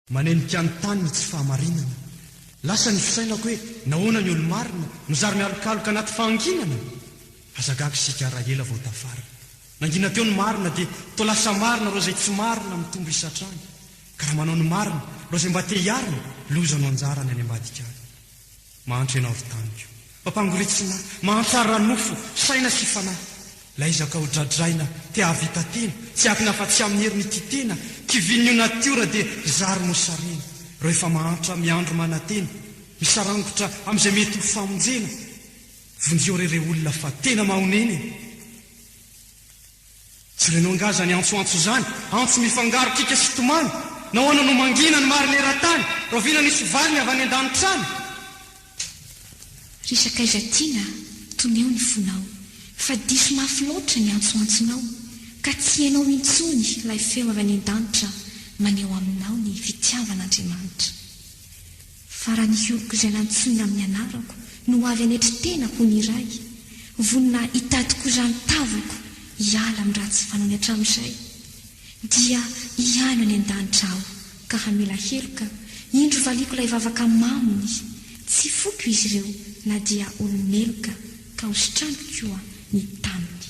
manenika ny tany ny tsy fahamarinana lasa ny fisainako hoe nahoana ny olo marina nozary mialokaloka anaty fanginana azagako sika rahela vao tafara nangina teo ny marina dia to lasa marina ro zay tsy marina mitombo isatrany ka raha manao ny marina ro zay mba te hiarina loza no anjarany any ambadika any mahantra ianao ry taniko mpampangorintsina mahantsara nofo saina sy fanahy la izaka ho dradraina te havita tena tsy akina fa tsy amin'ny heriny ty tena kivin'io natiora dia zary mosarena ro efa mahantra miandro manatena misarangotra amin'izay mety ho famonjena vonjeo rere olona fa tena mahoneny tsy renao angaza ny antsoantso zany antso mifangaro kika sy tomany nahoana no mangina ny marina eran-tany ro vina nisy valiny avy any an-danitrany risakaizatina toneo ny fonao fa diso mafy loatra ny antsoantsonao ka tsy hainao intsony ilay feo avy any an-danitra maneo aminao ny fitiavan'Andriamanitra fa raha niholoko izay nantsona amin'ny anarako no avy anetry tena ho ny iray vonina hitadiko izany tavako hiala amin'ny ratsy fanony hatramin'izay dia hiaino any an-danitra aho ka hamela heloka indro valiko ilay vavaka maminy tsy foko izy ireo na dia olomeloka ka hositrano koa ny tany